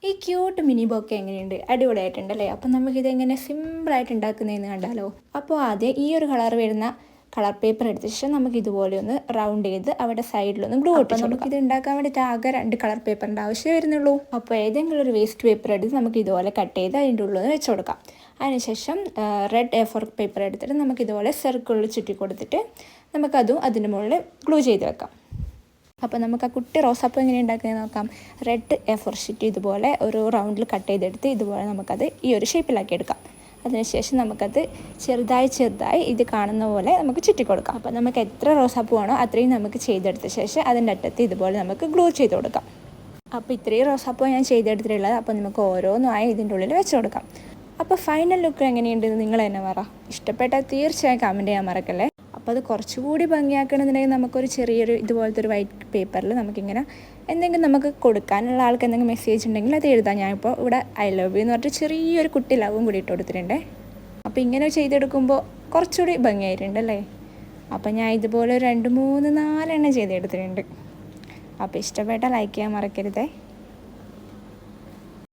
ഈ cute mini bouquet എങ്ങനെയുണ്ട്? അടിപൊളിയായിട്ടുണ്ടല്ലേ? അപ്പം നമുക്കിതെങ്ങനെ സിമ്പിളായിട്ട് ഉണ്ടാക്കുന്നതെന്ന് കണ്ടാലോ? അപ്പോൾ ആദ്യം ഈ ഒരു കളർ വരുന്ന കളർ പേപ്പർ എടുത്ത ശേഷം നമുക്ക് ഇതുപോലെ ഒന്ന് റൗണ്ട് ചെയ്ത് അവിടെ സൈഡിലൊന്ന് ഗ്ലൂ ഇട്ട് നമുക്കിത് ഉണ്ടാക്കാൻ വേണ്ടിയിട്ട് ആകെ 2 കളർ പേപ്പറിൻ്റെ ആവശ്യമേ വരുന്നുള്ളൂ. അപ്പോൾ ഏതെങ്കിലും ഒരു വേസ്റ്റ് പേപ്പർ എടുത്ത് നമുക്ക് ഇതുപോലെ കട്ട് ചെയ്ത് അതിൻ്റെ ഉള്ളിൽ നിന്ന് വെച്ച് കൊടുക്കാം. അതിനുശേഷം റെഡ് A4 പേപ്പർ എടുത്തിട്ട് നമുക്കിതുപോലെ സർക്കിളിൽ ചുറ്റി കൊടുത്തിട്ട് നമുക്കതും അതിൻ്റെ മുകളിൽ ഗ്ലൂ ചെയ്ത് വെക്കാം. അപ്പോൾ നമുക്ക് ആ കുട്ടി റോസാപ്പൂ എങ്ങനെ ഉണ്ടാക്കുന്നത് നോക്കാം. റെഡ് A4 ഷീറ്റ് ഇതുപോലെ ഒരു റൗണ്ടിൽ കട്ട് ചെയ്തെടുത്ത് ഇതുപോലെ നമുക്കത് ഈ ഒരു ഷേപ്പിലാക്കി എടുക്കാം. അതിനുശേഷം നമുക്കത് ചെറുതായി ഇത് കാണുന്ന പോലെ നമുക്ക് ചുറ്റി കൊടുക്കാം. അപ്പോൾ നമുക്ക് എത്ര റോസാപ്പൂ ആണോ അത്രയും നമുക്ക് ചെയ്തെടുത്ത ശേഷം അതിൻ്റെ അറ്റത്ത് ഇതുപോലെ നമുക്ക് ഗ്ലൂ ചെയ്ത് കൊടുക്കാം. അപ്പോൾ ഇത്രയും റോസാപ്പൂ ഞാൻ ചെയ്തെടുത്തിട്ടുള്ളത്. അപ്പോൾ നമുക്ക് ഓരോന്നുമായി ഇതിൻ്റെ ഉള്ളിൽ വെച്ച് കൊടുക്കാം. അപ്പോൾ ഫൈനൽ ലുക്ക് എങ്ങനെയുണ്ടെന്ന് നിങ്ങൾ തന്നെ പറ. ഇഷ്ടപ്പെട്ടാൽ തീർച്ചയായും കമൻറ്റ് ചെയ്യാൻ മറക്കല്ലേ. അപ്പോൾ അത് കുറച്ചുകൂടി ഭംഗിയാക്കണമെന്നുണ്ടെങ്കിൽ നമുക്കൊരു ചെറിയൊരു ഇതുപോലത്തെ ഒരു വൈറ്റ് പേപ്പറിൽ നമുക്കിങ്ങനെ എന്തെങ്കിലും നമുക്ക് കൊടുക്കാനുള്ള ആൾക്ക് എന്തെങ്കിലും മെസ്സേജ് ഉണ്ടെങ്കിൽ അത് എഴുതാം. ഞാനിപ്പോൾ ഇവിടെ ഐ ലവ് യു എന്ന് പറഞ്ഞിട്ട് ചെറിയൊരു കുട്ടി ലവും കൂടി ഇട്ട് കൊടുത്തിട്ടുണ്ട്. അപ്പോൾ ഇങ്ങനെ ചെയ്തെടുക്കുമ്പോൾ കുറച്ചുകൂടി ഭംഗിയായിട്ടുണ്ടല്ലേ. അപ്പോൾ ഞാൻ ഇതുപോലെ 2, 3, 4 എണ്ണം ചെയ്തെടുത്തിട്ടുണ്ട്. അപ്പോൾ ഇഷ്ടപ്പെട്ടാൽ ലൈക്ക് ചെയ്യാൻ മറക്കരുതേ.